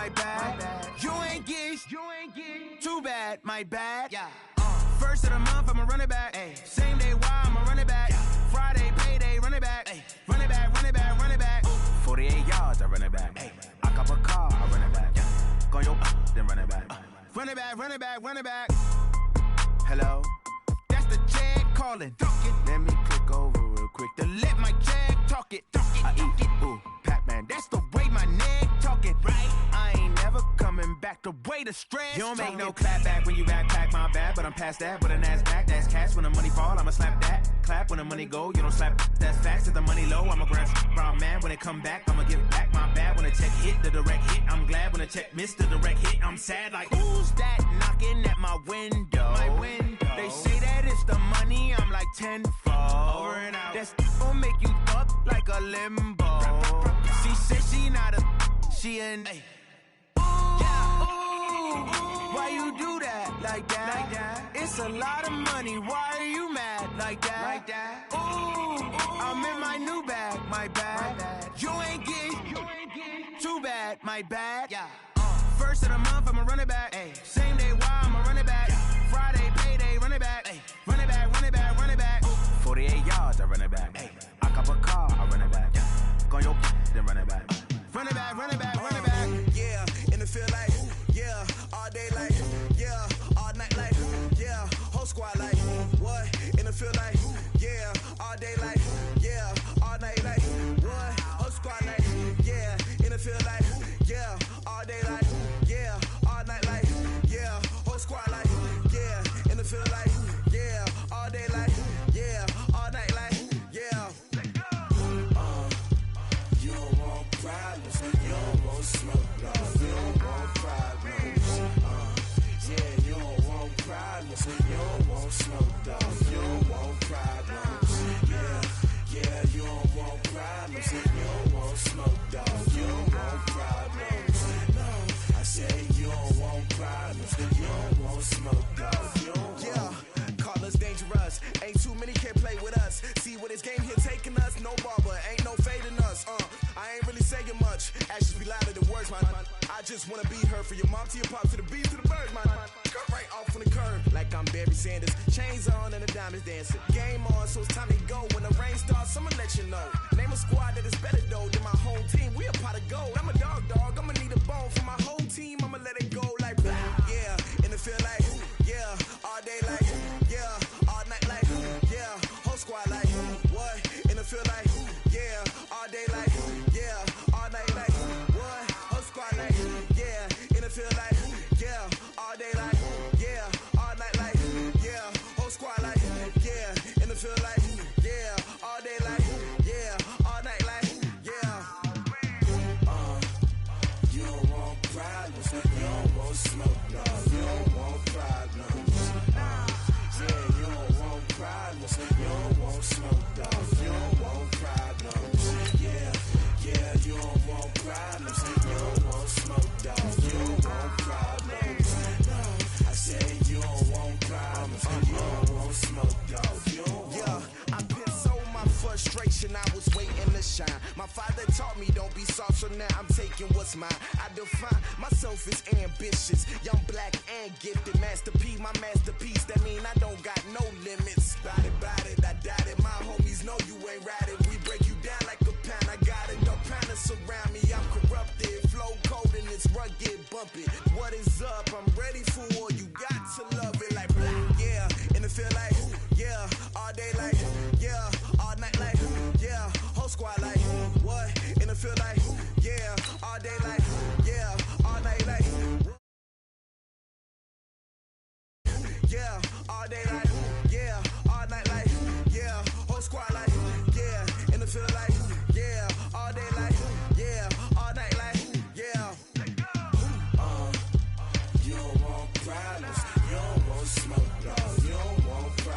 my bad. You ain't get too bad, my bad. Yeah. First of the month, I'ma run it back. Ay. Same day, why I'ma run it back. Yeah. Friday, payday, run it back. Ay. Run it back, run it back, run it back. 48 yards, I run it back. Ay. I cop a car, I run it back. Yeah. Go your then run it back. Run it back, run it back, run it back. Hello, that's the check calling. Let me click over real quick to let my check talk it. I eat it, ooh, Pac-Man. That's the way my neck talking. Right, I ain't never coming back. The way the stress. You don't make no clap back when you backpack, my bad. But I'm past that with a NASDAQ. That's cash when the money fall. I'ma slap that. Clap when the money go. You don't slap. That's facts. If the money low, I'ma grab brown man. When it come back, I'ma give back my bad. When the check hit, the direct hit. I'm glad when the check missed the direct hit. I'm sad like who's that knocking at my window? My window. They say that it's the money. I'm like tenfold. Over and out. That's gon' make you up like a limbo. She said she not a. She an. Ay. Why you do that like that? Like that? It's a lot of money. Why are you mad like that? Like that? Ooh, I'm in my new bag, my bad. You ain't get too bad, my bad. Yeah. First of the month, I'ma run it back. Ay. Same day, why I'ma run it back. Yeah. Friday, payday, run it back. Ay. Run it back, run it back, run it back. 48 yards, I run it back. Ay. I cop a car, I run it back. Yeah. Go your then run it back. Run it back, run it back, run it back. Yeah, and it feel like, yeah, all day like, yeah, all night like, yeah, whole squad like, what? And it feel like, yeah, all day like, yeah, all night like, what? Whole squad like, yeah, and it feel like, yeah, all day like, yeah, all night like, yeah, whole squad like, yeah, and it feel like, yeah, all day like, yeah, all night like, yeah. You don't want problems, you don't want smoke, no. You don't want problems, yeah, you don't want problems, you don't want smoke, dog. You don't want problems, yeah, you don't want problems, you don't want smoke, dog. You don't want problems, no. I say you don't want problems, you don't want smoke, dog. You don't want. Call us dangerous, ain't too many can play with us. See where this game here taking us, no barber, ain't no fading us. I ain't really saying much, actions be louder than words, man. I just wanna be heard from your mom to your pop to the beat to the birds, man. Cut right off on the curb, like I'm Barry Sanders. Chains on and the diamonds dancing. Game on, so it's time to go. When the rain starts, I'ma let you know. Name a squad that is better though than my home team. We a pot of gold. I'm a dog, I'ma need a bone for my whole team. I'ma let it go like blah. Yeah, and it feel like, yeah, all day like, yeah, all night like, yeah, whole squad like, what? And it feel like, yeah, all day like, yeah, all night like, what? Whole squad like, yeah, and it feel like, yeah, all day like, yeah, all night like, yeah, whole squad like, yeah, and it feel like, yeah, all day like, yeah, all night like, yeah. You don't want problems, you don't want smoke, no. You don't want problems, yeah, you don't want problems, you don't want smoke, dog. You don't want problems, yeah, you don't want problems, you don't want smoke, dog. You don't want problems, no. I say you don't want problems, you don't want smoke, dog. You don't want. Yeah, I've been so my frustration, I was waiting to shine. My father taught me don't be soft, so now I'm taking what's mine. I define myself as ambitious, young, black, and gifted. Master P, my masterpiece. That mean I don't got no limits. Bout it, I doubt it. My homies know you ain't ratted. We break you down like a pound. I got it, no pound to surround me. I'm corrupted, flow cold and it's rugged, bumpy. What is up? I'm ready for war. You got to love it like blah. Yeah, and it feel like, yeah, all day like, yeah, all night like, yeah, whole squad like, what? And it feel like, yeah, all day like, yeah, all night like, yeah, all day like, yeah, all night like, yeah, whole squad like, yeah, and it feel like, yeah, all day like, yeah, all night like, yeah. You don't want problems, you don't want smoke, no. You don't want problems.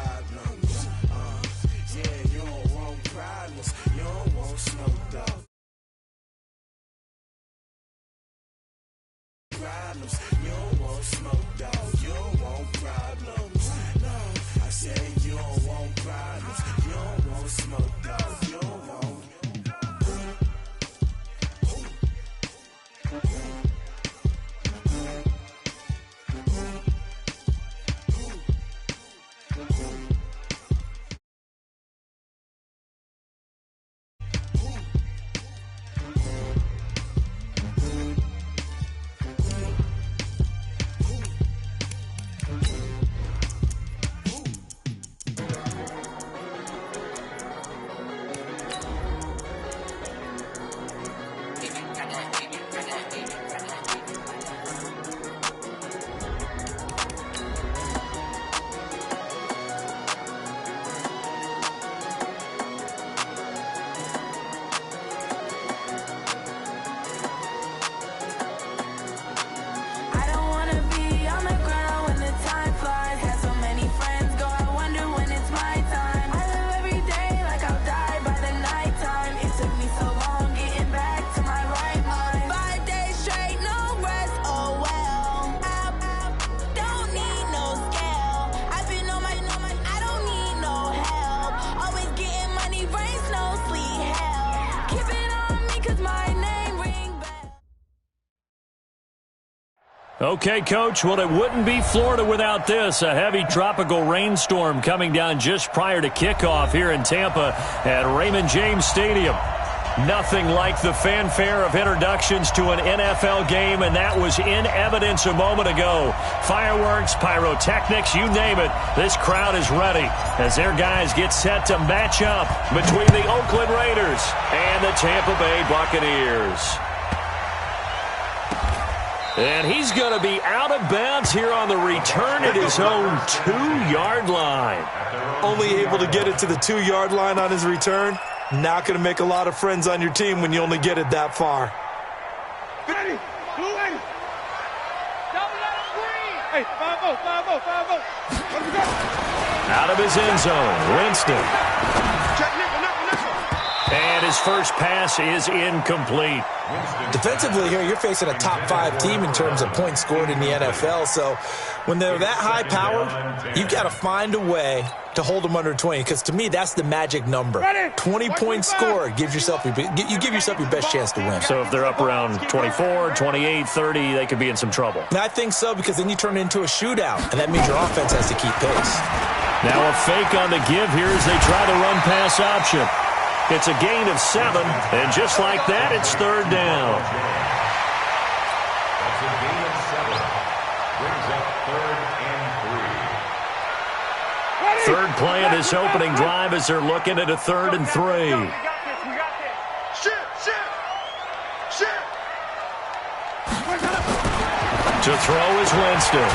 Okay, Coach, well, it wouldn't be Florida without this. A heavy tropical rainstorm coming down just prior to kickoff here in Tampa at Raymond James Stadium. Nothing like the fanfare of introductions to an NFL game, and that was in evidence a moment ago. Fireworks, pyrotechnics, you name it. This crowd is ready as their guys get set to match up between the Oakland Raiders and the Tampa Bay Buccaneers. And he's going to be out of bounds here on the return at his own 2-yard line. Only able to get it to the 2-yard line on his return. Not going to make a lot of friends on your team when you only get it that far. Ready, blue 80. Hey, 5-0, 5-0, 5-0. Let's go. Out of his end zone, Winston. Check nickel. And his first pass is incomplete. Defensively here, you're facing a top 5 team in terms of points scored in the NFL. So when they're that high powered, you've got to find a way to hold them under 20. Because to me, that's the magic number. 20-point score gives yourself you give yourself your best chance to win. So if they're up around 24, 28, 30, they could be in some trouble. And I think so, because then you turn it into a shootout, and that means your offense has to keep pace. Now a fake on the give here as they try the run-pass option. It's a gain of 7, and just like that, it's third down. That's a gain of 7. Brings up 3rd and 3. Third play of this opening drive as they're looking at a 3rd and 3. We got this. Shit. To throw is Winston.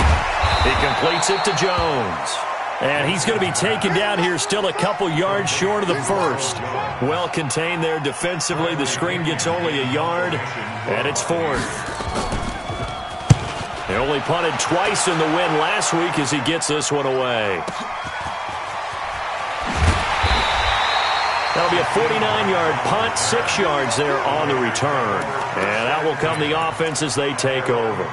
He completes it to Jones. And he's going to be taken down here still a couple yards short of the first. Well contained there defensively. The screen gets only a yard, and it's 4th. They only punted twice in the win last week as he gets this one away. That'll be a 49-yard punt, 6 yards there on the return. And out will come the offense as they take over.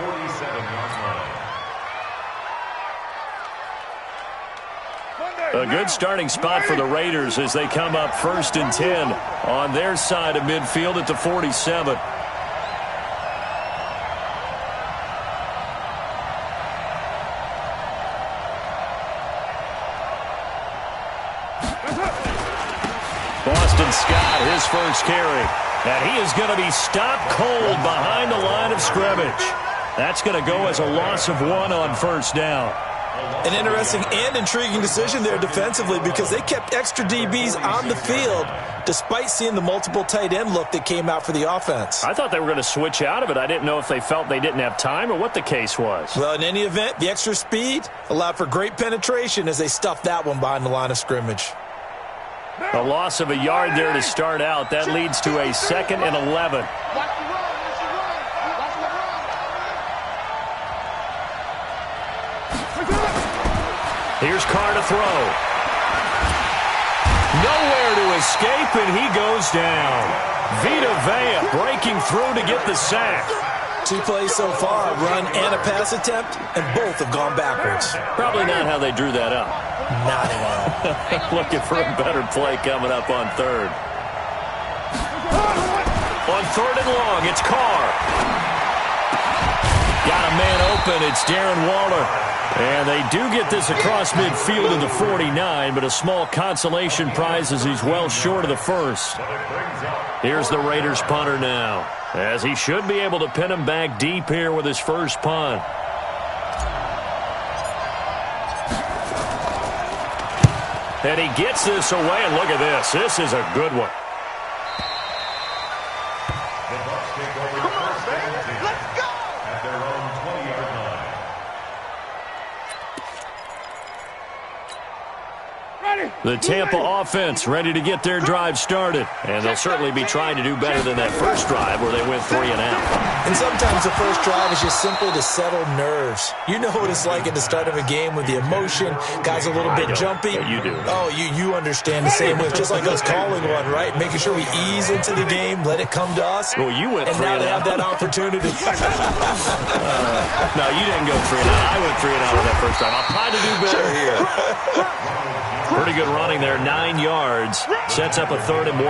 A good starting spot for the Raiders as they come up 1st and 10 on their side of midfield at the 47. Boston Scott, his first carry. And he is going to be stopped cold behind the line of scrimmage. That's going to go as a loss of 1 on 1st down. An interesting and intriguing decision there defensively, because they kept extra DBs on the field despite seeing the multiple tight end look that came out for the offense. I thought they were going to switch out of it. I didn't know if they felt they didn't have time or what the case was. Well, in any event, the extra speed allowed for great penetration as they stuffed that one behind the line of scrimmage. A loss of a yard there to start out. That leads to a 2nd and 11. Here's Carr to throw. Nowhere to escape, and he goes down. Vita Vea breaking through to get the sack. 2 plays so far, a run and a pass attempt, and both have gone backwards. Probably not how they drew that up. Not at all. Looking for a better play coming up on 3rd. On 3rd and long, it's Carr. Got a man open. It's Darren Waller. And they do get this across midfield to the 49, but a small consolation prize as he's well short of the first. Here's the Raiders punter now, as he should be able to pin him back deep here with his first punt. And he gets this away, and look at this. This is a good one. Come on, baby. Let's go. At their own 20-yard line. The Tampa offense ready to get their drive started. And they'll certainly be trying to do better than that first drive where they went 3 and out. And sometimes the first drive is just simple to settle nerves. You know what it's like at the start of a game with the emotion. Guys a little bit jumpy. Yeah, you do. Oh, you understand the same way. It's just like us calling one, right? Making sure we ease into the game, let it come to us. Well, you went 3 and now and they out. have that opportunity. No, you didn't go 3 and out. I went 3 and out on that first drive. I'll try to do better here. Pretty good running there, 9 yards. Sets up a 3rd and 1.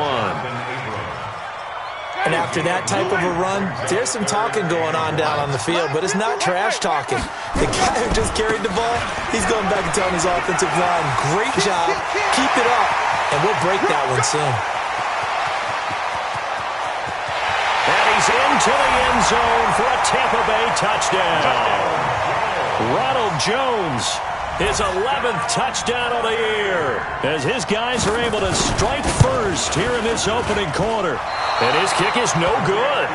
And after that type of a run, there's some talking going on down on the field, but it's not trash talking. The guy who just carried the ball, he's going back and telling his offensive line, great job, keep it up, and we'll break that one soon. And he's into the end zone for a Tampa Bay touchdown. Ronald Jones, his 11th touchdown of the year, as his guys are able to strike first here in this opening quarter. And his kick is no good.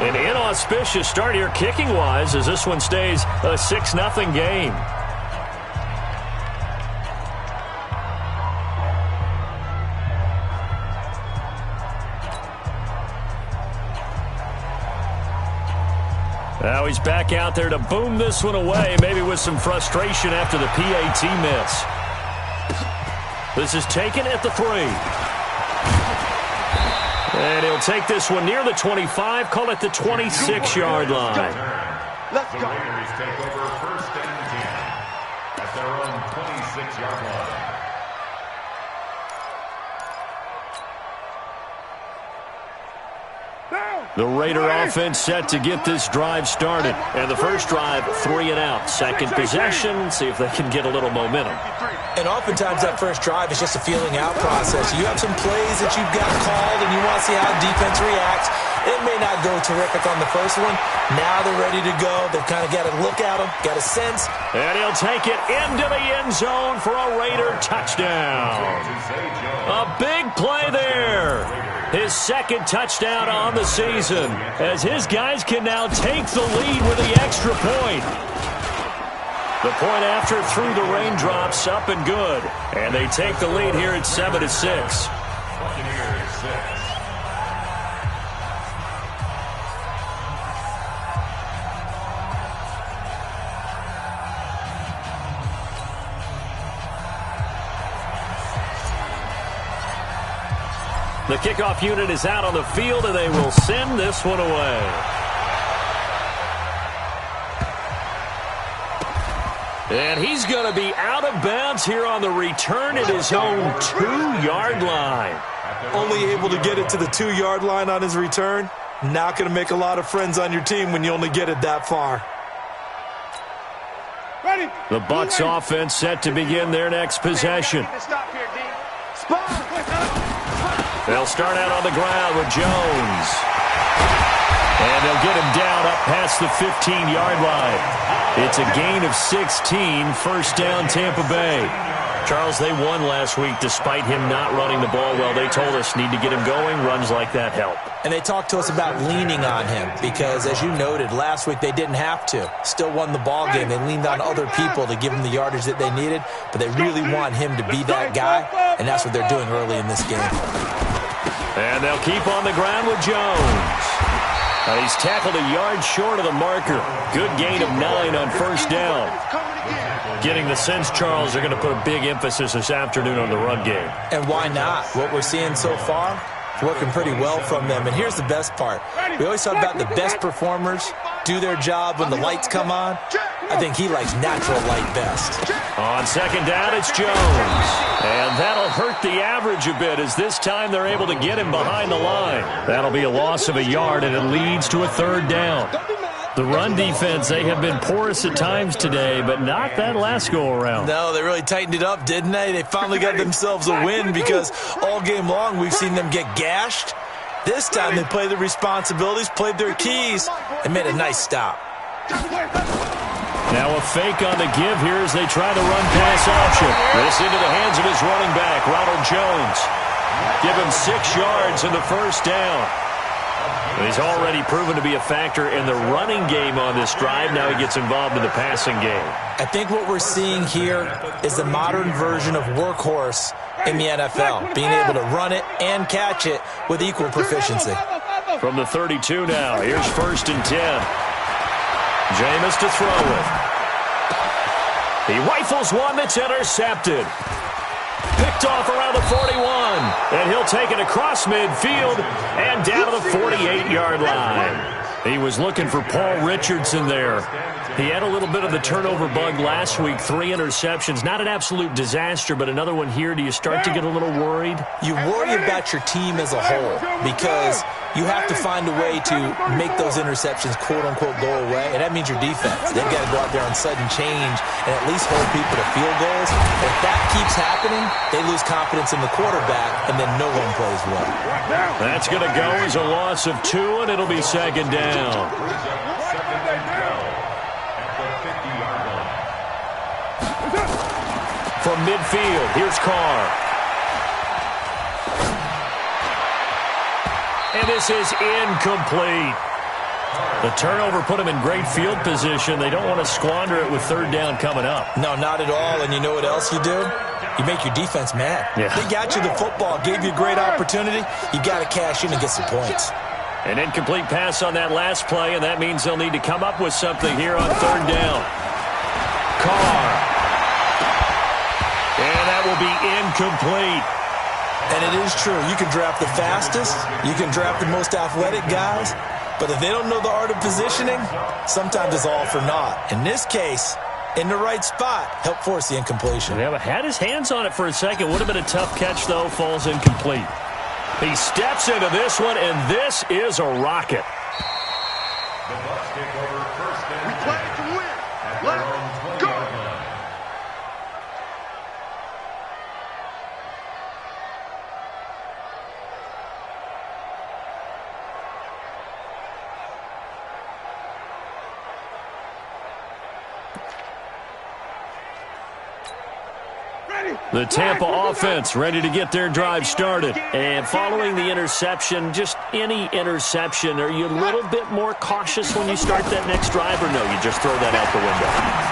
An inauspicious start here kicking-wise as this one stays a 6-0 game. Now he's back out there to boom this one away, maybe with some frustration after the PAT miss. This is taken at the 3. And he'll take this one near the 25, call it the 26-yard line. Let's go. The Raiders take over 1st and 10 at their own 26-yard line. The Raider offense set to get this drive started. And the first drive, 3 and out. Second possession, see if they can get a little momentum. And oftentimes that first drive is just a feeling out process. You have some plays that you've got called and you want to see how defense reacts. It may not go terrific on the first one. Now they're ready to go. They've kind of got to look at them, got a sense. And he'll take it into the end zone for a Raider touchdown. A big play there. His second touchdown on the season, as his guys can now take the lead with the extra point. The point after through the raindrops, up and good. And they take the lead here at 7-6. The kickoff unit is out on the field, and they will send this one away. And he's going to be out of bounds here on the return at his own 2-yard line. Only able to get it to the 2-yard line on his return. Not going to make a lot of friends on your team when you only get it that far. The Bucs offense set to begin their next possession. They'll start out on the ground with Jones. And they'll get him down up past the 15-yard line. It's a gain of 16, first down Tampa Bay. Charles, they won last week despite him not running the ball well. They told us need to get him going. Runs like that help. And they talked to us about leaning on him because, as you noted, last week they didn't have to. Still won the ball game. They leaned on other people to give them the yardage that they needed, but they really want him to be that guy, and that's what they're doing early in this game. And they'll keep on the ground with Jones. He's tackled a yard short of the marker. Good gain of 9 on first down. Getting the sense, Charles, they're going to put a big emphasis this afternoon on the run game. And why not? What we're seeing so far, working pretty well from them. And here's the best part. We always talk about the best performers do their job when the lights come on. I think he likes natural light best. On second down, it's Jones. And that'll hurt the average a bit as this time they're able to get him behind the line. That'll be a loss of a yard, and it leads to a third down. The run defense, they have been porous at times today, but not that last go-around. No, they really tightened it up, didn't they? They finally got themselves a win because all game long we've seen them get gashed. This time they played the responsibilities, played their keys, and made a nice stop. Now a fake on the give here as they try the run-pass option. This into the hands of his running back, Ronald Jones. Give him 6 yards in the first down. He's already proven to be a factor in the running game on this drive. Now he gets involved in the passing game. I think what we're seeing here is the modern version of workhorse in the NFL, being able to run it and catch it with equal proficiency. From the 32 now, here's 1st and 10. Jameis to throw it. He rifles one that's intercepted. Picked off around the 41, and he'll take it across midfield and down to the 48-yard line. He was looking for Paul Richardson there. He had a little bit of the turnover bug last week, 3 interceptions. Not an absolute disaster, but another one here. Do you start to get a little worried? You worry about your team as a whole because you have to find a way to make those interceptions, quote-unquote, go away, and that means your defense. They've got to go out there on sudden change and at least hold people to field goals. If that keeps happening, they lose confidence in the quarterback, and then no one plays well. That's going to go as a loss of 2, and it'll be second down. From midfield, here's Carr. And this is incomplete. The turnover put them in great field position. They don't want to squander it with third down coming up. No, not at all. And you know what else you do? You make your defense mad. Yeah. They got you the football, gave you a great opportunity. You got to cash in and get some points. An incomplete pass on that last play, and that means they'll need to come up with something here on third down. Carr. And that will be incomplete. And it is true. You can draft the fastest. You can draft the most athletic guys. But if they don't know the art of positioning, sometimes it's all for naught. In this case, in the right spot, help force the incompletion. Yeah, but had his hands on it for a second. Would have been a tough catch, though. Falls incomplete. He steps into this one, and this is a rocket. The Bucs take over first and We play to win. Let's go. The Tampa offense ready to get their drive started. And following the interception, just any interception, are you a little bit more cautious when you start that next drive, or no, you just throw that out the window?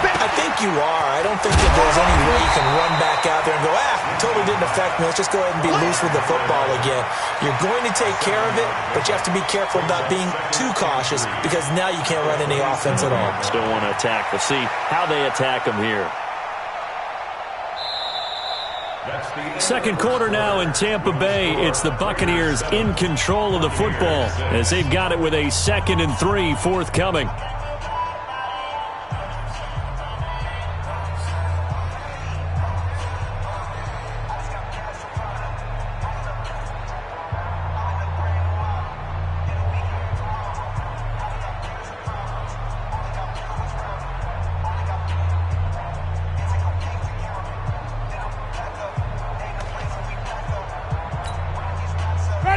I think you are. I don't think that there's any way you can run back out there and go, totally didn't affect me. Let's just go ahead and be loose with the football again. You're going to take care of it, but you have to be careful about being too cautious because now you can't run any offense at all. Still want to attack. We'll see how they attack them here. Second quarter now in Tampa Bay. It's the Buccaneers in control of the football as they've got it with a 2nd and 3 forthcoming.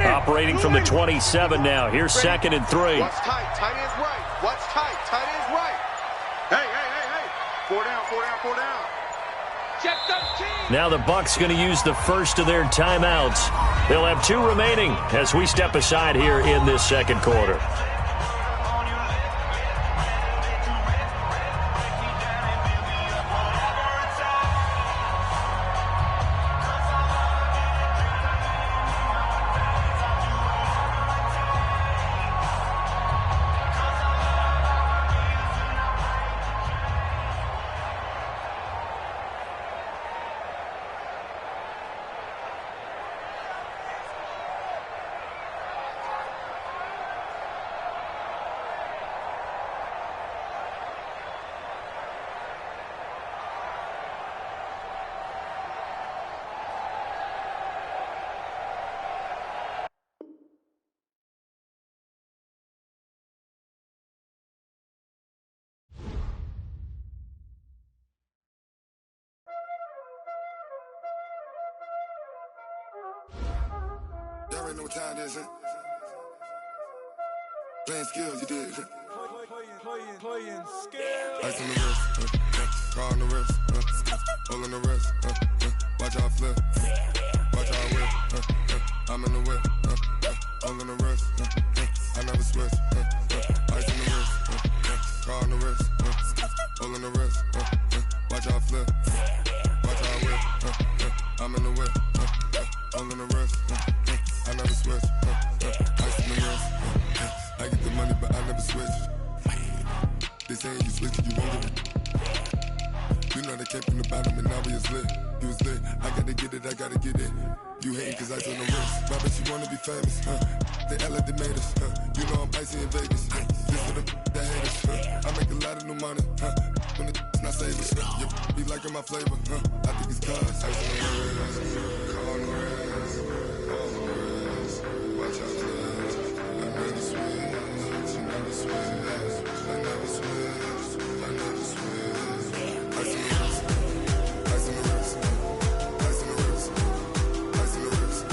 Operating from the 27 now. Here's 2nd and 3. What's tight? Tight ends right. What's tight? Tight ends right. Hey. 4 down, 4 down, 4 down. Check 13. Now the Bucs going to use the first of their timeouts. They'll have 2 remaining as we step aside here in this second quarter. Y'all already know what time it is, huh? Playing skills, you did, huh? Playing skills. Ice on the wrist, car on the wrist, hole in the wrist, watch out flip, watch out whip, I'm in the whip, hole in the wrist, I never switch, ice on the wrist, car on the wrist, hole in the wrist, watch out flip, watch out whip, I'm in the whip, hole in the wrist, I never switch, ice on the wrist, I get the money but I never switch. They say you switch it, you won't get it. You know they came from the bottom and now we is lit. You was lit, I gotta get it, I gotta get it. You hating cause I told no risk. Why bet you wanna be famous, They act like they made us, You know I'm icy in Vegas. Just for the haters. I make a lot of new money. When the not saving. You be liking my flavor. I think it's cause. Ice on the wrist. On the wrist. On the wrist. Watch out, please. I never switch. I never switch. I never switch. I never switch. Ice on the wrist. Ice on the wrist. Ice on the wrist. Ice on the wrist. Ice on the wrist.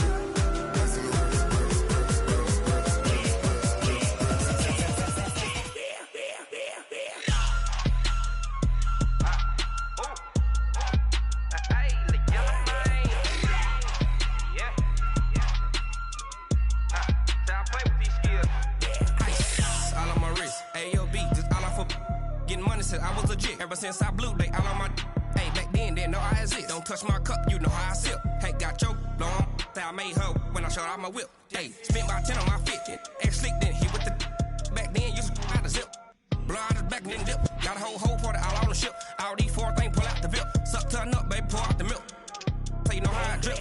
I was legit ever since I blew they all on my hey back then didn't know I exist. Don't touch my cup, you know how I sip. Hey, got your long that I made her when I showed out my whip. Hey, spent about 10 on my fit. Ex slick then hit with the back then used to out the zip. Blow out his back and then dip. Got a whole party all on the ship. All these four things pull out the VIP. Suck turn up, baby, pour out the milk. So you know how I drip.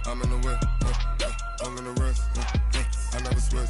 I'm in the whip, I'm in the rest, I never switch.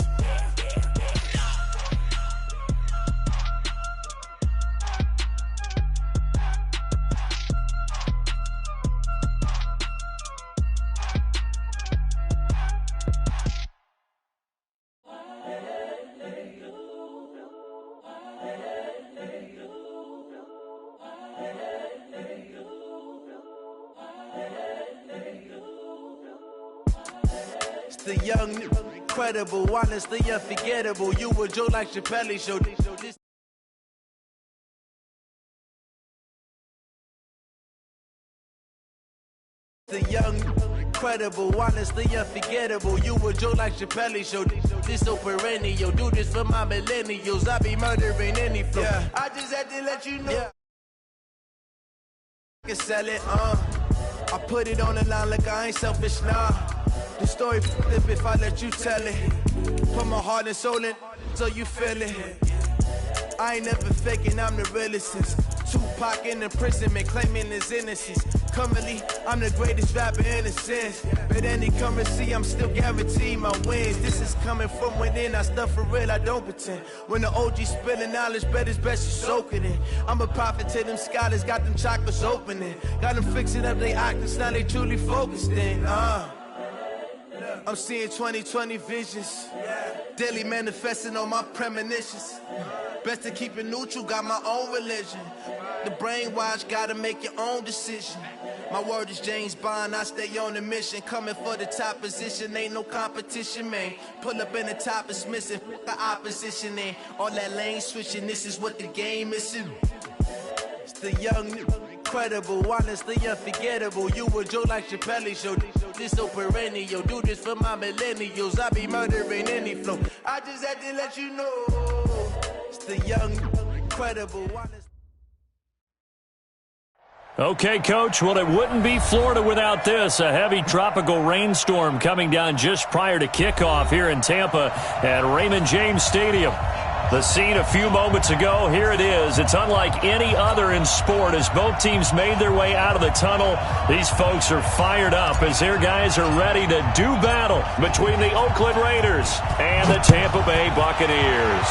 The young, incredible, honestly unforgettable. You were Joe like Chappelle show. This the young, incredible, honestly unforgettable. You were Joe like Chappelle show. This so perennial. Do this for my millennials. I be murdering any flow. Yeah. I just had to let you know. Yeah. I can sell it. I put it on the line like I ain't selfish now. The story flip if I let you tell it. Put my heart and soul in so you feel it. I ain't never faking, I'm the realest since Tupac in imprisonment, claiming his innocence. Currently, I'm the greatest rapper in a sense. But any currency, I'm still guaranteed my wins. This is coming from within, I stuff for real, I don't pretend. When the OG spilling knowledge, bet it's best you soak it in. I'm a prophet to them scholars, got them chakras opening. Got them fixing up they octaves, now they truly focused in. I'm seeing 2020 visions, daily manifesting on my premonitions. Best to keep it neutral, got my own religion. The brainwash, gotta make your own decision. My word is James Bond, I stay on a mission. Coming for the top position, ain't no competition, man. Pull up in the top, it's missing, the opposition ain't. All that lane switching, this is what the game is. It's the young, incredible, honestly unforgettable. You were Joe like Chappelle show. This so perennial. Do this for my millennials. I be murdering any flow. I just had to let you know. It's the young, incredible, honest. Okay, Coach. Well, it wouldn't be Florida without this. A heavy tropical rainstorm coming down just prior to kickoff here in Tampa at Raymond James Stadium. The scene a few moments ago, here it is. It's unlike any other in sport as both teams made their way out of the tunnel. These folks are fired up as their guys are ready to do battle between the Oakland Raiders and the Tampa Bay Buccaneers.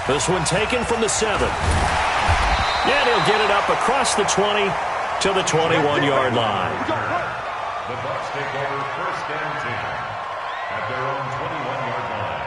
This one taken from the 7. And he'll get it up across the 20 to the 21-yard line. The Bucs take over 1st and 10 at their own 21-yard line.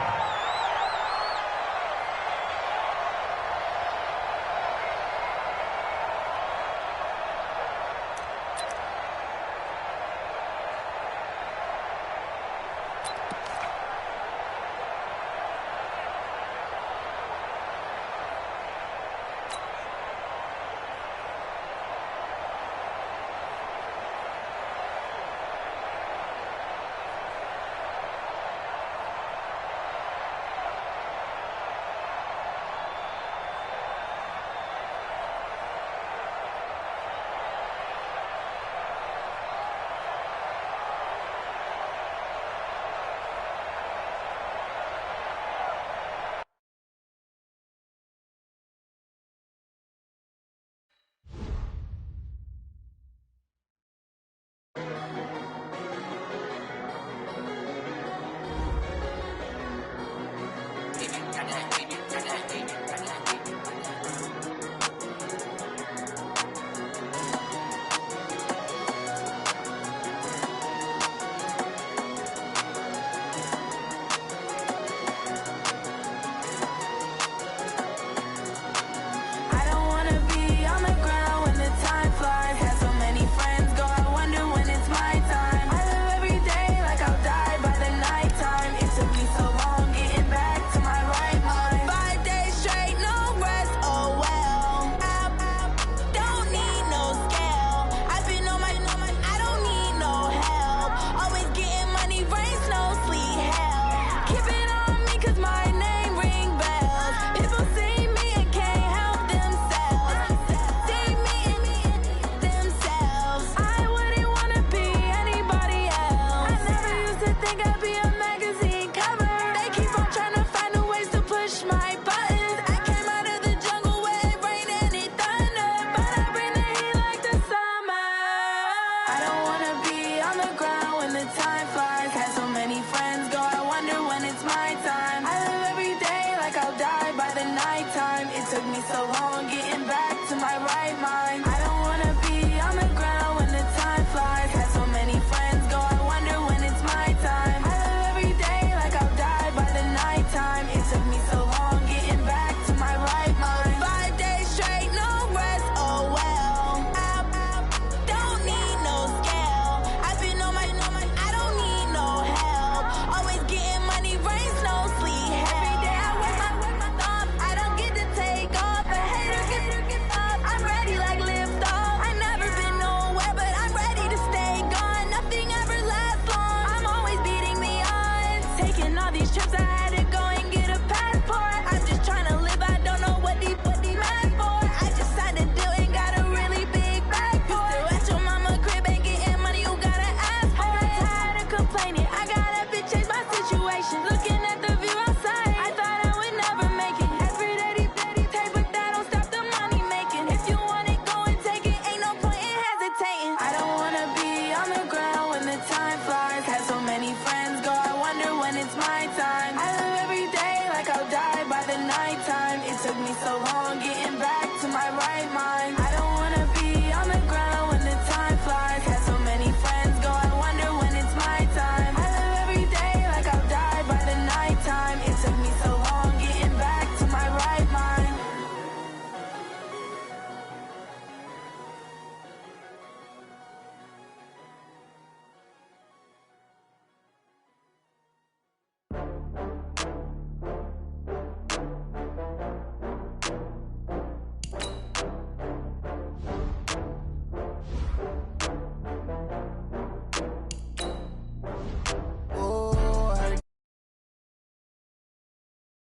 me so hard.